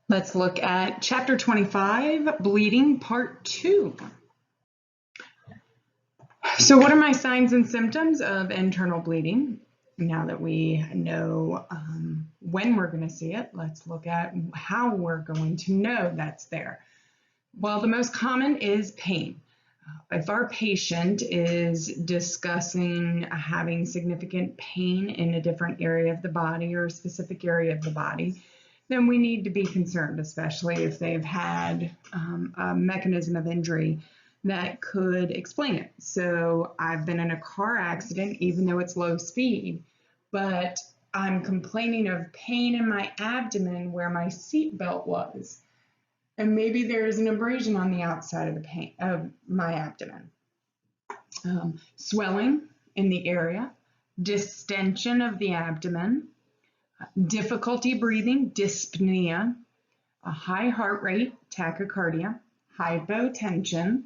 Let's look at Chapter 25, Bleeding, Part 2. So what are my signs and symptoms of internal bleeding? Now that we know when we're going to see it, let's look at how we're going to know that's there. Well, the most common is pain. If our patient is discussing having significant pain in a different area of the body or a specific area of the body, then we need to be concerned, especially if they've had a mechanism of injury that could explain it. So I've been in a car accident, even though it's low speed, but I'm complaining of pain in my abdomen where my seat belt was. And maybe there's an abrasion on the outside of my abdomen. Swelling in the area, distension of the abdomen, difficulty breathing, dyspnea, a high heart rate, tachycardia, hypotension,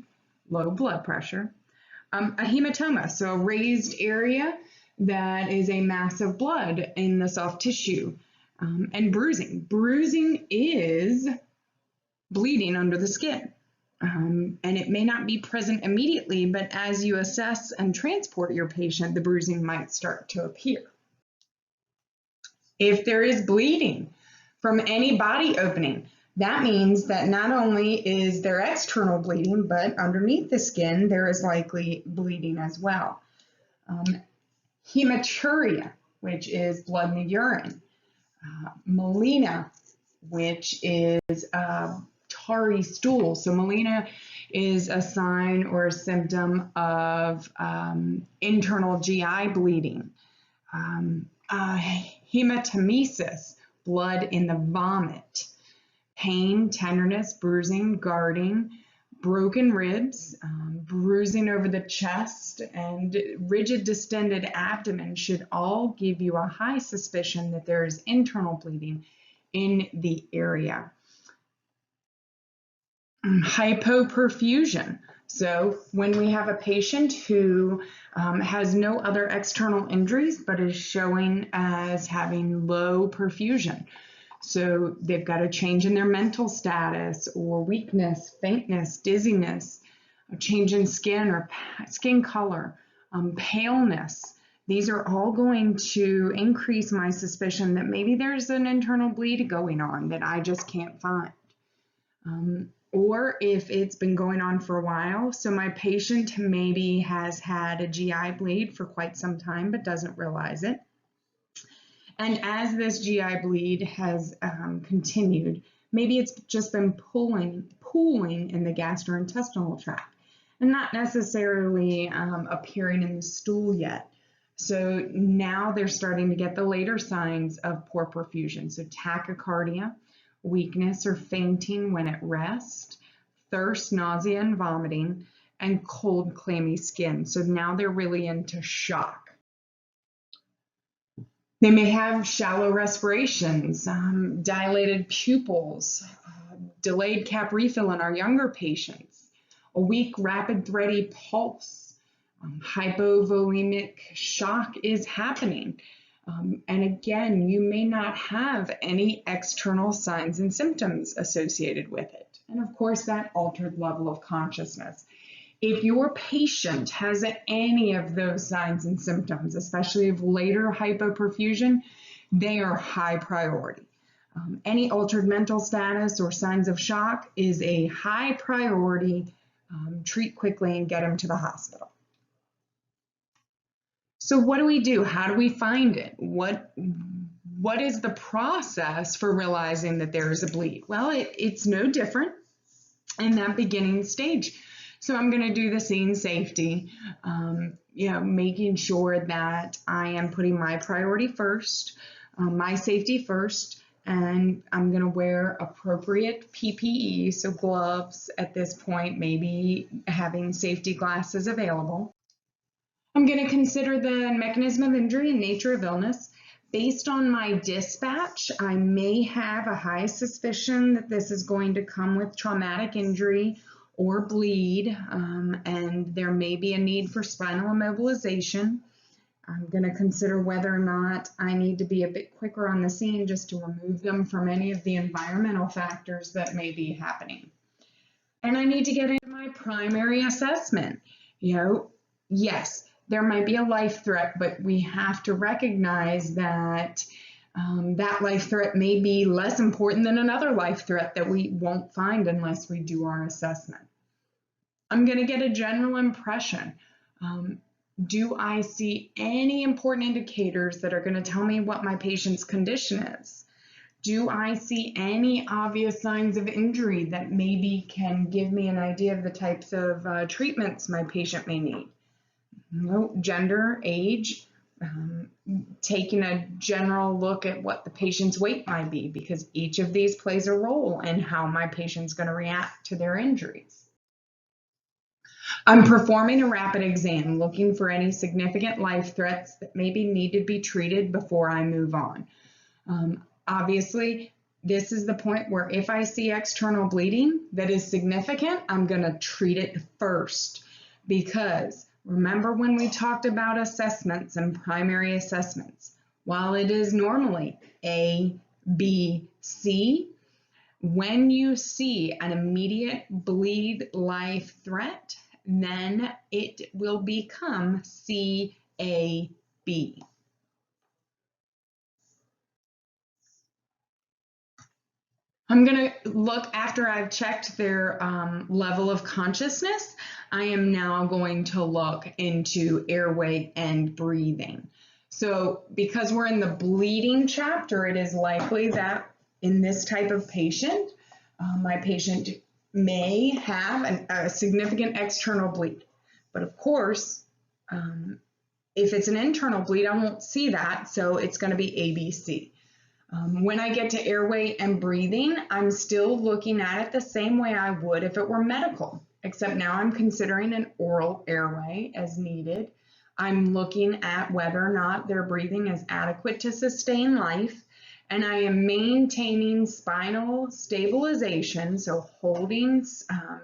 low blood pressure, a hematoma, so a raised area that is a mass of blood in the soft tissue, and bruising. Bruising is bleeding under the skin. And it may not be present immediately, but as you assess and transport your patient, the bruising might start to appear. If there is bleeding from any body opening, that means that not only is there external bleeding, but underneath the skin, there is likely bleeding as well. Hematuria, which is blood in the urine. Melena, which is tarry stool. So melena is a sign or a symptom of internal GI bleeding. Hematemesis, blood in the vomit. Pain, tenderness, bruising, guarding, broken ribs, bruising over the chest, and rigid distended abdomen should all give you a high suspicion that there is internal bleeding in the area. Hypoperfusion. So when we have a patient who has no other external injuries but is showing as having low perfusion. So they've got a change in their mental status or weakness, faintness, dizziness, a change in skin or skin color, paleness. These are all going to increase my suspicion that maybe there's an internal bleed going on that I just can't find. Or if it's been going on for a while, so my patient maybe has had a GI bleed for quite some time but doesn't realize it. And as this GI bleed has continued, maybe it's just been pooling in the gastrointestinal tract and not necessarily appearing in the stool yet. So now they're starting to get the later signs of poor perfusion. So tachycardia, weakness or fainting when at rest, thirst, nausea, and vomiting, and cold, clammy skin. So now they're really into shock. They may have shallow respirations, dilated pupils, delayed cap refill in our younger patients, a weak, rapid, thready pulse, hypovolemic shock is happening. And again, you may not have any external signs and symptoms associated with it. And of course, that altered level of consciousness. If your patient has any of those signs and symptoms, especially of later hypoperfusion, they are high priority. Any altered mental status or signs of shock is a high priority. Treat quickly and get them to the hospital. So what do we do? How do we find it? What is the process for realizing that there is a bleed? Well, it's no different in that beginning stage. So I'm going to do the scene safety, making sure that I am putting my priority first, my safety first, and I'm going to wear appropriate PPE, so gloves at this point, maybe having safety glasses available. I'm going to consider the mechanism of injury and nature of illness. Based on my dispatch, I may have a high suspicion that this is going to come with traumatic injury or bleed, and there may be a need for spinal immobilization. I'm going to consider whether or not I need to be a bit quicker on the scene just to remove them from any of the environmental factors that may be happening. And I need to get into my primary assessment. Yes, there might be a life threat, but we have to recognize that that life threat may be less important than another life threat that we won't find unless we do our assessment. I'm going to get a general impression. Do I see any important indicators that are going to tell me what my patient's condition is? Do I see any obvious signs of injury that maybe can give me an idea of the types of treatments my patient may need? Gender, age, taking a general look at what the patient's weight might be, because each of these plays a role in how my patient's going to react to their injuries. I'm performing a rapid exam, looking for any significant life threats that maybe need to be treated before I move on. Obviously, this is the point where if I see external bleeding that is significant, I'm going to treat it first, because remember when we talked about assessments and primary assessments, while it is normally A, B, C, when you see an immediate bleed life threat, then it will become CAB. I'm going to look, after I've checked their level of consciousness, I am now going to look into airway and breathing. So because we're in the bleeding chapter, it is likely that in this type of patient, my patient may have a significant external bleed. But of course, if it's an internal bleed, I won't see that, so it's going to be ABC. When I get to airway and breathing, I'm still looking at it the same way I would if it were medical, except now I'm considering an oral airway as needed. I'm looking at whether or not their breathing is adequate to sustain life, and I am maintaining spinal stabilization, so holding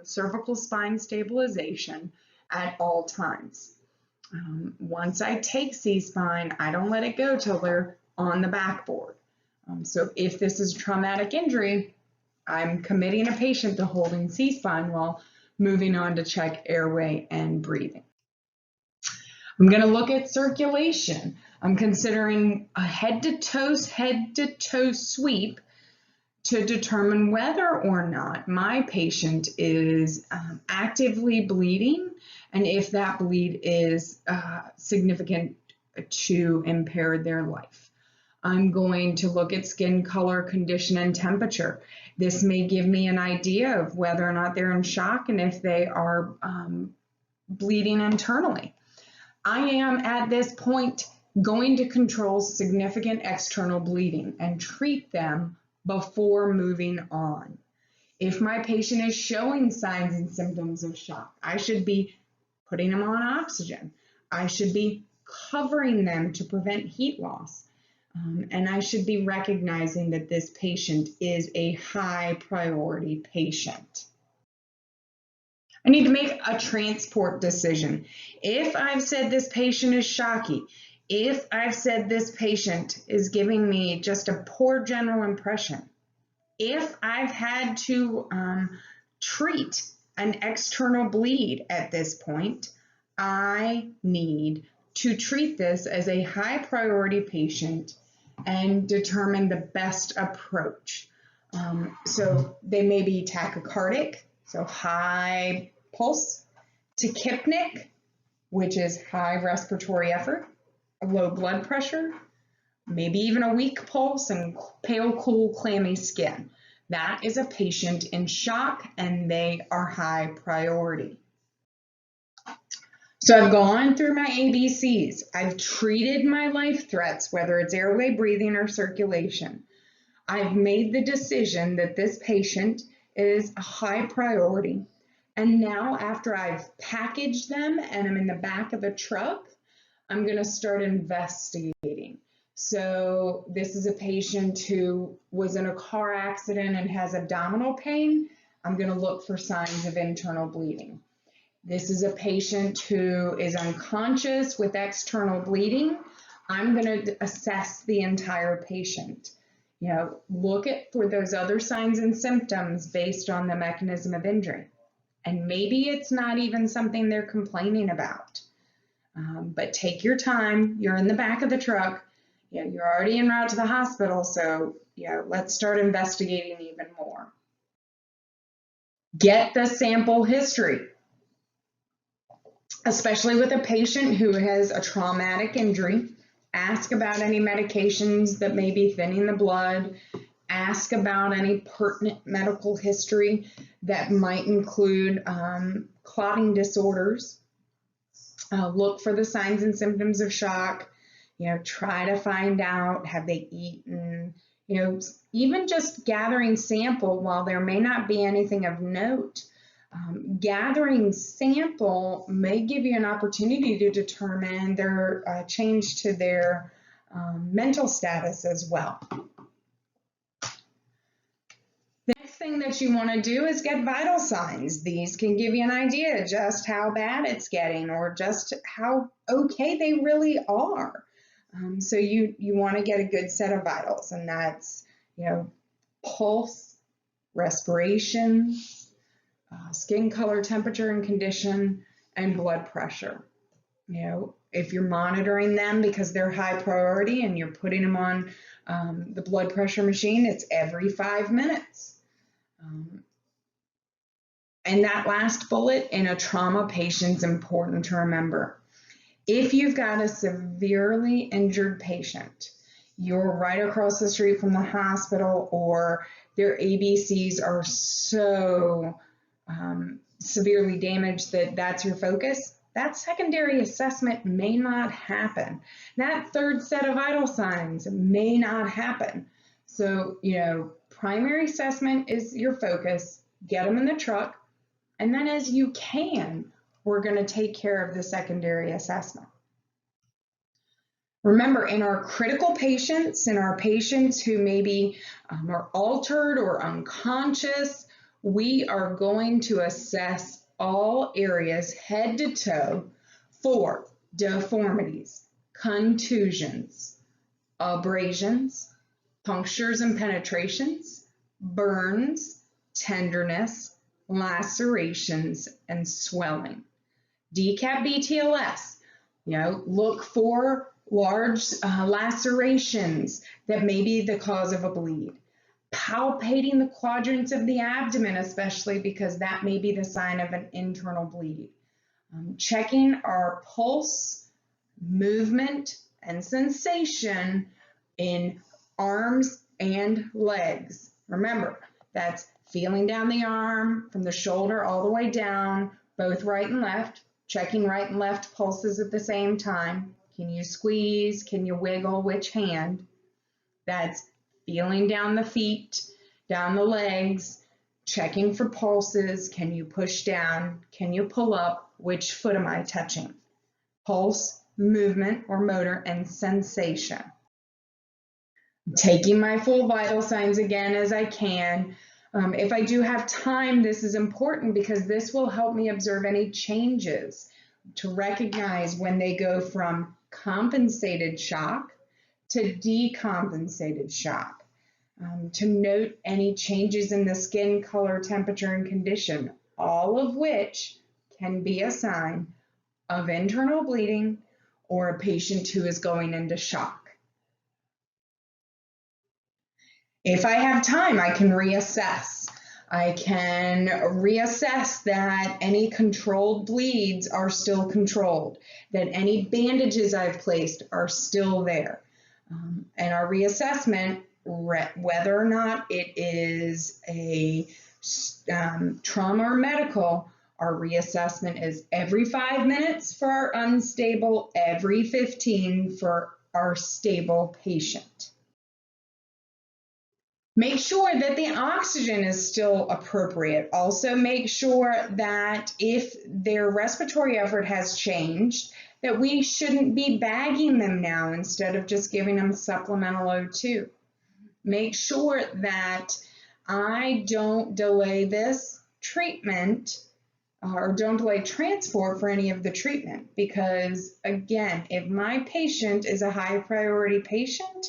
cervical spine stabilization at all times. Once I take C-spine, I don't let it go till they're on the backboard. So if this is a traumatic injury, I'm committing a patient to holding C-spine while moving on to check airway and breathing. I'm going to look at circulation. I'm considering a head-to-toe sweep to determine whether or not my patient is actively bleeding, and if that bleed is significant to impair their life. I'm going to look at skin color, condition, and temperature. This may give me an idea of whether or not they're in shock and if they are bleeding internally. I am at this point going to control significant external bleeding and treat them before moving on. If my patient is showing signs and symptoms of shock, I should be putting them on oxygen. I should be covering them to prevent heat loss. And I should be recognizing that this patient is a high priority patient. I need to make a transport decision. If I've said this patient is shocky, if I've said this patient is giving me just a poor general impression, if I've had to treat an external bleed at this point, I need to treat this as a high priority patient and determine the best approach. So they may be tachycardic, so high pulse, tachypnic, which is high respiratory effort, low blood pressure, maybe even a weak pulse and pale, cool, clammy skin. That is a patient in shock and they are high priority. So I've gone through my ABCs. I've treated my life threats, whether it's airway, breathing, or circulation. I've made the decision that this patient is a high priority. And now after I've packaged them and I'm in the back of the truck, I'm going to start investigating. So this is a patient who was in a car accident and has abdominal pain. I'm going to look for signs of internal bleeding. This is a patient who is unconscious with external bleeding. I'm going to assess the entire patient. Look for those other signs and symptoms based on the mechanism of injury. And maybe it's not even something they're complaining about. But take your time. You're in the back of the truck. You're already en route to the hospital, so let's start investigating even more. Get the sample history, especially with a patient who has a traumatic injury. Ask about any medications that may be thinning the blood. Ask about any pertinent medical history that might include clotting disorders. Look for the signs and symptoms of shock. Try to find out, have they eaten? Even just gathering sample, while there may not be anything of note, gathering sample may give you an opportunity to determine their change to their mental status as well. The next thing that you want to do is get vital signs. These can give you an idea just how bad it's getting or just how okay they really are. So you want to get a good set of vitals, and that's pulse, respiration, skin color, temperature and condition, and blood pressure. If you're monitoring them because they're high priority and you're putting them on the blood pressure machine, it's every 5 minutes. And that last bullet in a trauma patient is important to remember. If you've got a severely injured patient, you're right across the street from the hospital, or their ABCs are so severely damaged that that's your focus, that secondary assessment may not happen. That third set of vital signs may not happen. So, primary assessment is your focus. Get them in the truck, and then as you can, we're going to take care of the secondary assessment. Remember, in our critical patients, in our patients who maybe are altered or unconscious, we are going to assess all areas head to toe for deformities, contusions, abrasions, punctures and penetrations, burns, tenderness, lacerations, and swelling. DCAP BTLS, look for large lacerations that may be the cause of a bleed. Palpating the quadrants of the abdomen, especially because that may be the sign of an internal bleed. Checking our pulse, movement, and sensation in arms and legs. Remember, that's feeling down the arm from the shoulder all the way down, both right and left, checking right and left pulses at the same time. Can you squeeze? Can you wiggle which hand? That's feeling down the feet, down the legs, checking for pulses. Can you push down? Can you pull up? Which foot am I touching? Pulse, movement or motor, and sensation. Taking my full vital signs again as I can. If I do have time, this is important because this will help me observe any changes to recognize when they go from compensated shock to decompensated shock, to note any changes in the skin color, temperature, and condition, all of which can be a sign of internal bleeding or a patient who is going into shock. If I have time, I can reassess. I can reassess that any controlled bleeds are still controlled, that any bandages I've placed are still there. And our reassessment, whether or not it is a trauma or medical, our reassessment is every 5 minutes for our unstable, every 15 for our stable patient. Make sure that the oxygen is still appropriate. Also make sure that if their respiratory effort has changed, that we shouldn't be bagging them now instead of just giving them supplemental O2. Make sure that I don't delay this treatment or don't delay transport for any of the treatment, because again, if my patient is a high priority patient,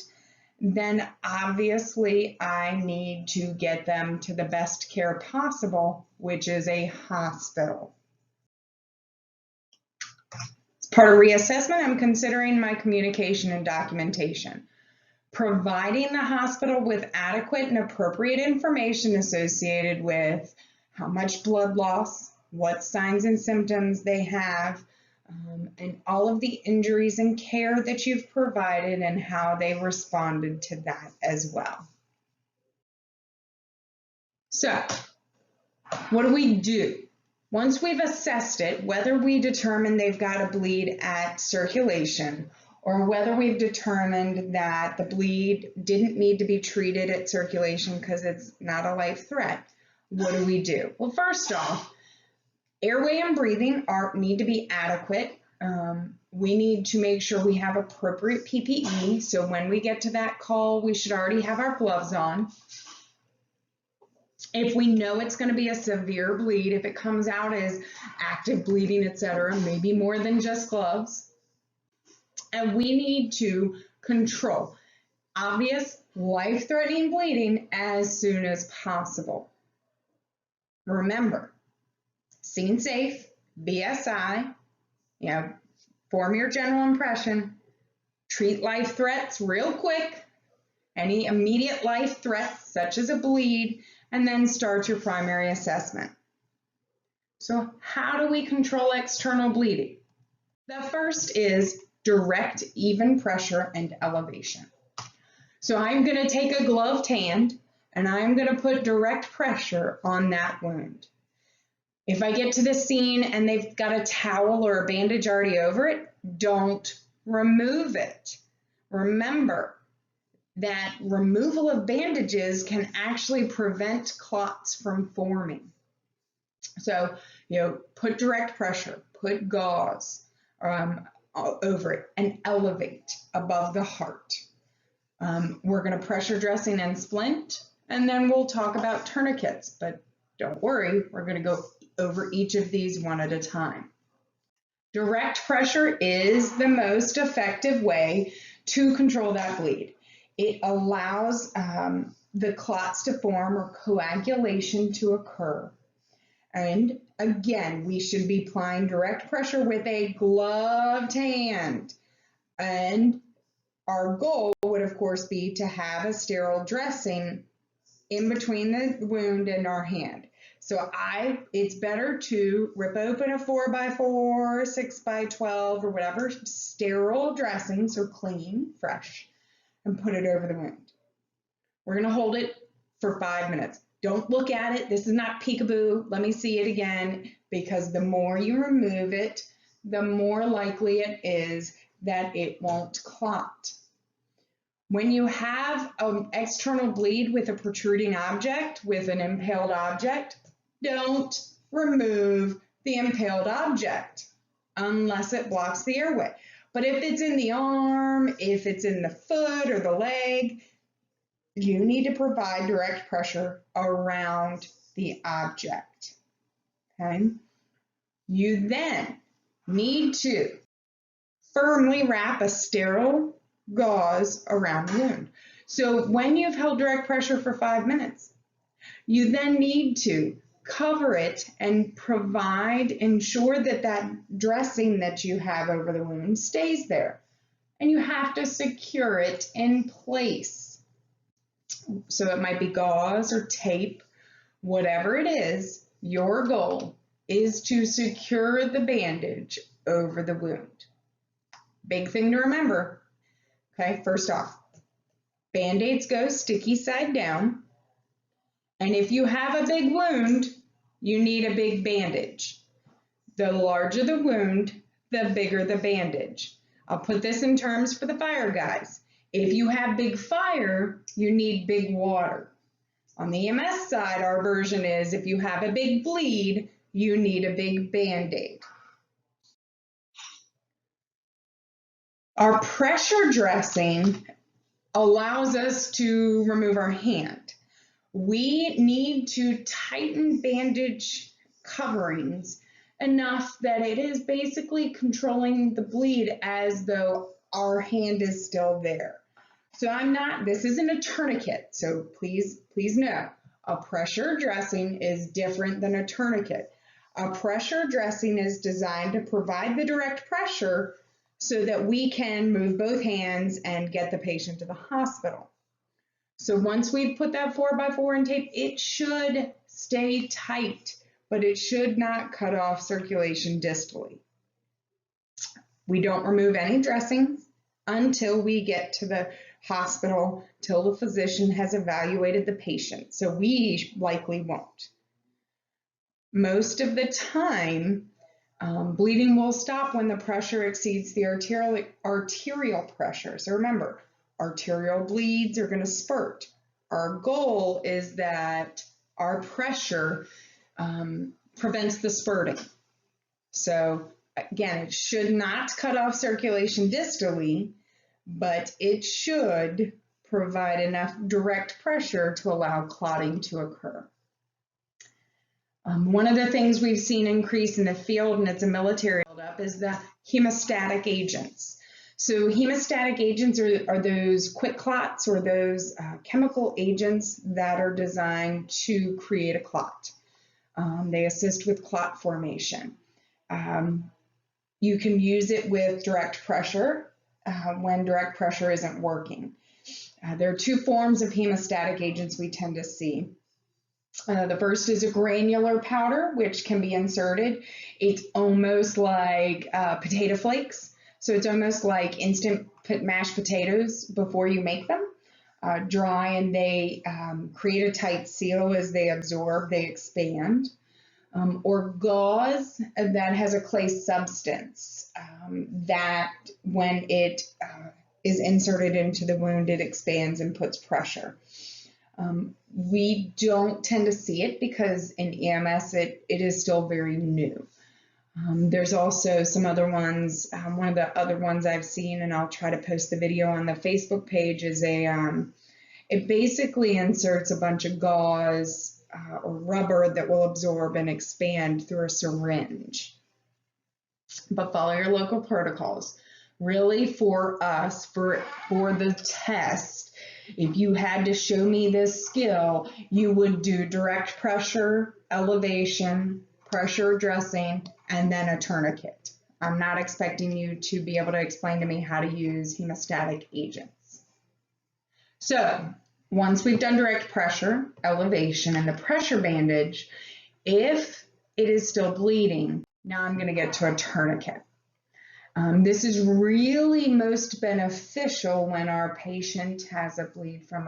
then obviously I need to get them to the best care possible, which is a hospital. As part of reassessment, I'm considering my communication and documentation. Providing the hospital with adequate and appropriate information associated with how much blood loss, what signs and symptoms they have, and all of the injuries and care that you've provided and how they responded to that as well. So, what do we do? Once we've assessed it, whether we determine they've got a bleed at circulation or whether we've determined that the bleed didn't need to be treated at circulation because it's not a life threat, what do we do? Well, first off, airway and breathing need to be adequate. We need to make sure we have appropriate PPE. So when we get to that call, we should already have our gloves on. If we know it's going to be a severe bleed, if it comes out as active bleeding, etc., maybe more than just gloves. And we need to control obvious life-threatening bleeding as soon as possible. Remember, scene safe, BSI, form your general impression, treat life threats real quick, any immediate life threats such as a bleed, and then start your primary assessment. So how do we control external bleeding? The first is direct even pressure and elevation. So I'm going to take a gloved hand and I'm going to put direct pressure on that wound. If I get to the scene and they've got a towel or a bandage already over it, don't remove it. Remember that removal of bandages can actually prevent clots from forming. So, put direct pressure, put gauze over it and elevate above the heart. We're going to pressure dressing and splint, and then we'll talk about tourniquets, but don't worry, we're going to go over each of these one at a time. Direct pressure is the most effective way to control that bleed. It allows the clots to form or coagulation to occur. And again, we should be applying direct pressure with a gloved hand. And our goal would, of course, be to have a sterile dressing in between the wound and our hand. So it's better to rip open a 4x4, 6x12, or whatever sterile dressing, so clean, fresh, and put it over the wound. We're going to hold it for 5 minutes. Don't look at it. This is not peekaboo. Let me see it again, because the more you remove it, the more likely it is that it won't clot. When you have an external bleed with a protruding object, with an impaled object, don't remove the impaled object unless it blocks the airway. But if it's in the arm, if it's in the foot or the leg, you need to provide direct pressure around the object. Okay? You then need to firmly wrap a sterile gauze around the wound. So when you've held direct pressure for 5 minutes, you then need to cover it and ensure that that dressing that you have over the wound stays there. And you have to secure it in place. So it might be gauze or tape, whatever it is, your goal is to secure the bandage over the wound. Big thing to remember, okay, first off, Band-Aids go sticky side down. And if you have a big wound, you need a big bandage. The larger the wound, the bigger the bandage. I'll put this in terms for the fire guys. If you have big fire, you need big water. On the EMS side, our version is if you have a big bleed, you need a big Band-Aid. Our pressure dressing allows us to remove our hand. We need to tighten bandage coverings enough that it is basically controlling the bleed as though our hand is still there. So this isn't a tourniquet, so please know, a pressure dressing is different than a tourniquet. A pressure dressing is designed to provide the direct pressure so that we can move both hands and get the patient to the hospital. So once we've put that 4x4 in tape, it should stay tight, but it should not cut off circulation distally. We don't remove any dressings until we get to the hospital, till the physician has evaluated the patient. So we likely won't. Most of the time, bleeding will stop when the pressure exceeds the arterial pressure. So remember, arterial bleeds are going to spurt. Our goal is that our pressure prevents the spurting. So again, it should not cut off circulation distally, but it should provide enough direct pressure to allow clotting to occur. One of the things we've seen increase in the field, and it's a military buildup, is the hemostatic agents. So hemostatic agents are those quick clots or those chemical agents that are designed to create a clot. They assist with clot formation. You can use it with direct pressure when direct pressure isn't working. There are two forms of hemostatic agents we tend to see. The first is a granular powder, which can be inserted. It's almost like potato flakes. So it's almost like instant mashed potatoes before you make them. Dry, and they create a tight seal. As they absorb, they expand. Or gauze that has a clay substance that when it is inserted into the wound, it expands and puts pressure. We don't tend to see it because in EMS it is still very new. There's also some other ones. One of the other ones I've seen, and I'll try to post the video on the Facebook page, is it basically inserts a bunch of gauze or rubber that will absorb and expand through a syringe. But follow your local protocols. Really, for us, for the test, if you had to show me this skill, you would do direct pressure, elevation, pressure dressing, and then a tourniquet. I'm not expecting you to be able to explain to me how to use hemostatic agents. So once we've done direct pressure, elevation, and the pressure bandage, if it is still bleeding, now I'm going to get to a tourniquet. This is really most beneficial when our patient has a bleed from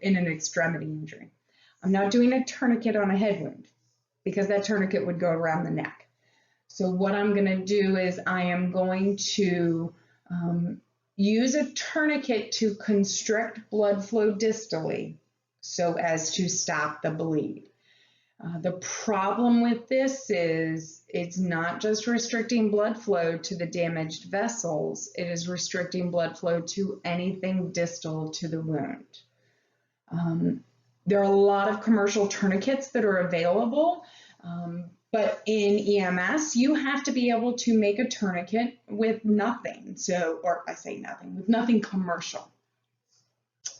in an extremity injury. I'm not doing a tourniquet on a head wound because that tourniquet would go around the neck. So what I'm going to do is I am going to use a tourniquet to constrict blood flow distally so as to stop the bleed. The problem with this is it's not just restricting blood flow to the damaged vessels, it is restricting blood flow to anything distal to the wound. There are a lot of commercial tourniquets that are available, but in EMS, you have to be able to make a tourniquet with nothing. Or I say nothing, with nothing commercial.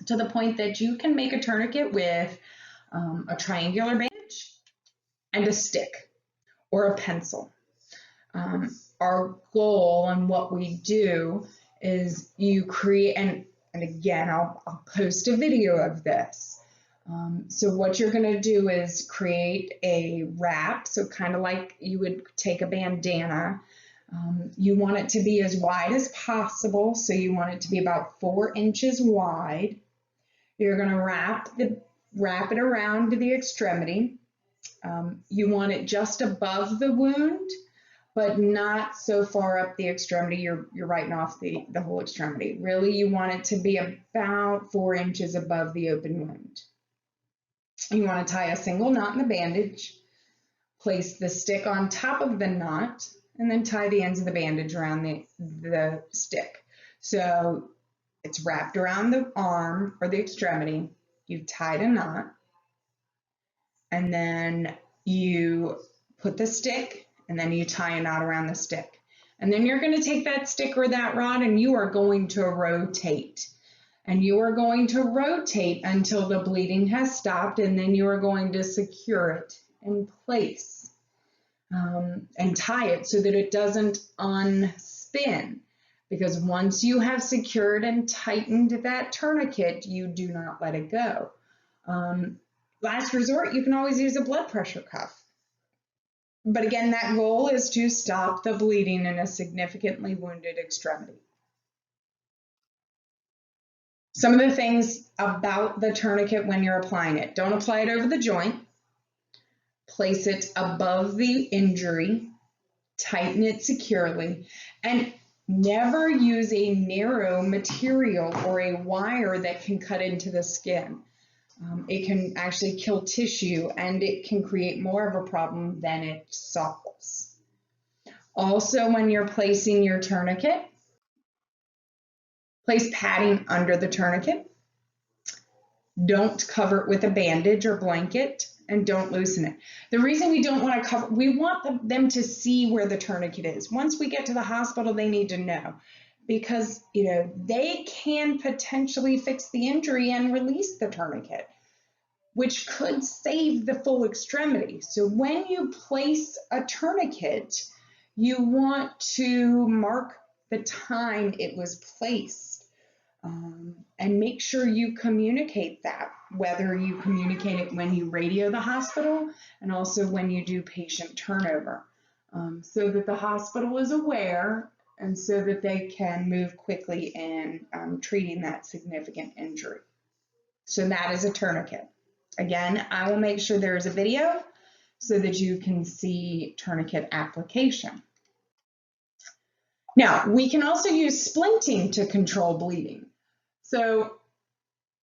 To the point that you can make a tourniquet with a triangular bandage and a stick or a pencil. Our goal and what we do is you create, and again, I'll post a video of this. So what you're going to do is create a wrap, so kind of like you would take a bandana. You want it to be as wide as possible, so you want it to be about 4 inches wide. You're going to wrap it around to the extremity. You want it just above the wound, but not so far up the extremity you're writing off the whole extremity. Really, you want it to be about 4 inches above the open wound. You want to tie a single knot in the bandage, place the stick on top of the knot, and then tie the ends of the bandage around the stick. So it's wrapped around the arm or the extremity. You've tied a knot, and then you put the stick and then you tie a knot around the stick. And then you're going to take that stick or that rod and you are going to rotate. And you are going to rotate until the bleeding has stopped, and then you are going to secure it in place and tie it so that it doesn't unspin. Because once you have secured and tightened that tourniquet, you do not let it go. Last resort, you can always use a blood pressure cuff. But again, that goal is to stop the bleeding in a significantly wounded extremity. Some of the things about the tourniquet when you're applying it: don't apply it over the joint, place it above the injury, tighten it securely, and never use a narrow material or a wire that can cut into the skin. It can actually kill tissue, and it can create more of a problem than it solves. Also, when you're placing your tourniquet, place padding under the tourniquet. Don't cover it with a bandage or blanket, and don't loosen it. The reason we don't want to cover, we want them to see where the tourniquet is. Once we get to the hospital, they need to know, because they can potentially fix the injury and release the tourniquet, which could save the full extremity. So when you place a tourniquet, you want to mark the time it was placed. And make sure you communicate that, whether you communicate it when you radio the hospital and also when you do patient turnover, so that the hospital is aware and so that they can move quickly in treating that significant injury. So that is a tourniquet. Again, I will make sure there is a video so that you can see tourniquet application. Now, we can also use splinting to control bleeding. So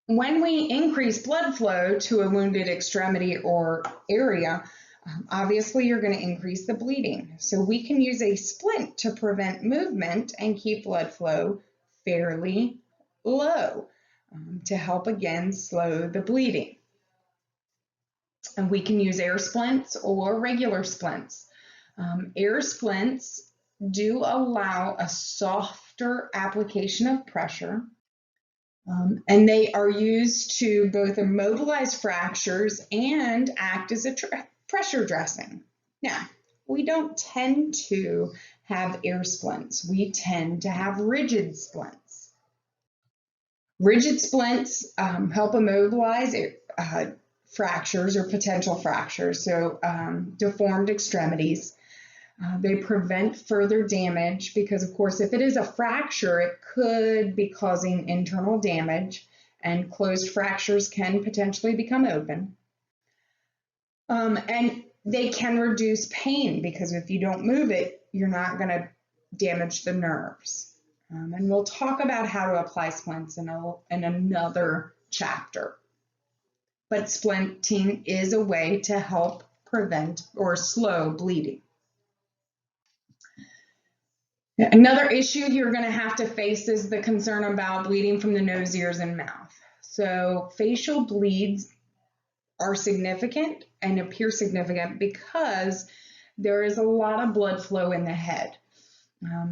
when we increase blood flow to a wounded extremity or area, obviously you're going to increase the bleeding. So we can use a splint to prevent movement and keep blood flow fairly low to help again slow the bleeding. And we can use air splints or regular splints. Air splints do allow a softer application of pressure. And they are used to both immobilize fractures and act as a pressure dressing. Now, we don't tend to have air splints. We tend to have rigid splints. Rigid splints help immobilize fractures or potential fractures, so deformed extremities. They prevent further damage because, of course, if it is a fracture, it could be causing internal damage, and closed fractures can potentially become open. And they can reduce pain because if you don't move it, you're not going to damage the nerves. And we'll talk about how to apply splints in another chapter. But splinting is a way to help prevent or slow bleeding. Another issue you're going to have to face is the concern about bleeding from the nose, ears, and mouth. So facial bleeds are significant and appear significant because there is a lot of blood flow in the head.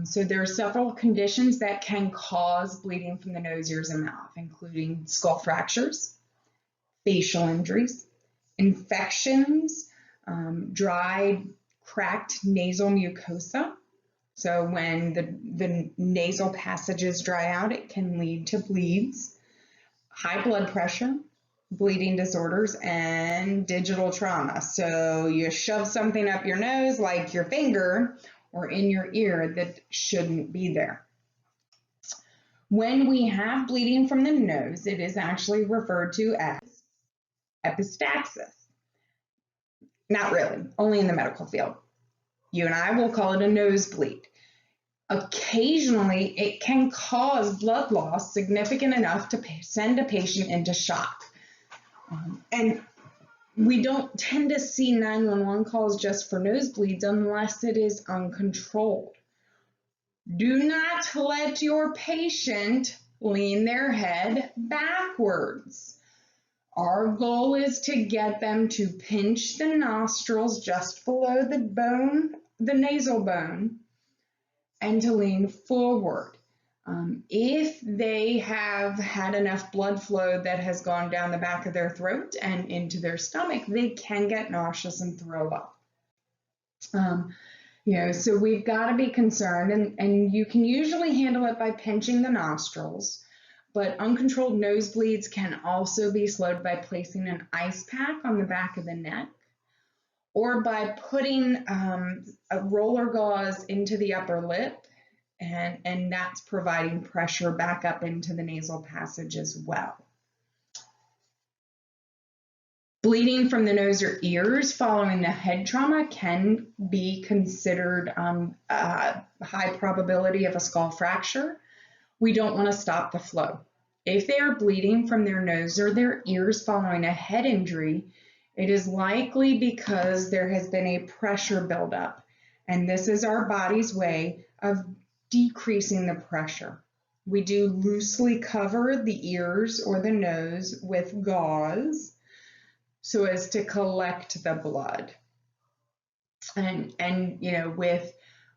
So there are several conditions that can cause bleeding from the nose, ears, and mouth, including skull fractures, facial injuries, infections, dry, cracked nasal mucosa. So when the nasal passages dry out, it can lead to bleeds, high blood pressure, bleeding disorders, and digital trauma. So you shove something up your nose like your finger or in your ear that shouldn't be there. When we have bleeding from the nose, it is actually referred to as epistaxis. Not really, only in the medical field. You and I will call it a nosebleed. Occasionally, it can cause blood loss significant enough to send a patient into shock. And we don't tend to see 911 calls just for nosebleeds unless it is uncontrolled. Do not let your patient lean their head backwards. Our goal is to get them to pinch the nostrils just below the bone the nasal bone and to lean forward. If they have had enough blood flow that has gone down the back of their throat and into their stomach, they can get nauseous and throw up. So we've got to be concerned, and you can usually handle it by pinching the nostrils, but uncontrolled nosebleeds can also be slowed by placing an ice pack on the back of the neck or by putting a roller gauze into the upper lip, and that's providing pressure back up into the nasal passage as well. Bleeding from the nose or ears following the head trauma can be considered a high probability of a skull fracture. We don't want to stop the flow. If they are bleeding from their nose or their ears following a head injury, it is likely because there has been a pressure buildup, and this is our body's way of decreasing the pressure. We do loosely cover the ears or the nose with gauze so as to collect the blood. And with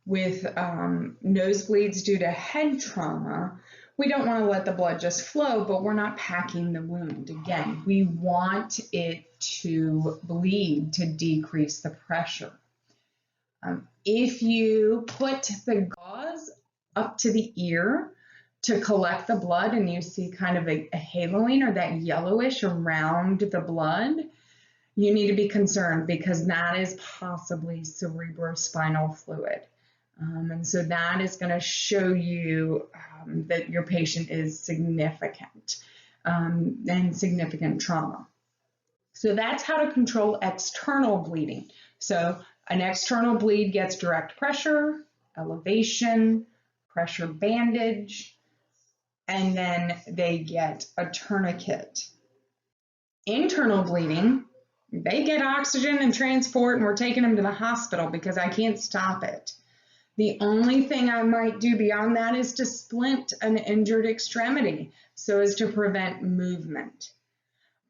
nosebleeds due to head trauma, we don't want to let the blood just flow, but we're not packing the wound. Again, we want it to bleed to decrease the pressure. If you put the gauze up to the ear to collect the blood and you see kind of a haloing or that yellowish around the blood, you need to be concerned because that is possibly cerebrospinal fluid. And so that is going to show you that your patient is significant and significant trauma. So that's how to control external bleeding. So an external bleed gets direct pressure, elevation, pressure bandage, and then they get a tourniquet. Internal bleeding, they get oxygen and transport, and we're taking them to the hospital because I can't stop it. The only thing I might do beyond that is to splint an injured extremity so as to prevent movement.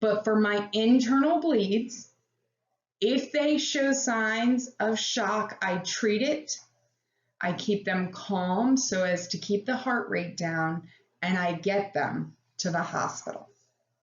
But for my internal bleeds, if they show signs of shock, I treat it. I keep them calm so as to keep the heart rate down, and I get them to the hospital.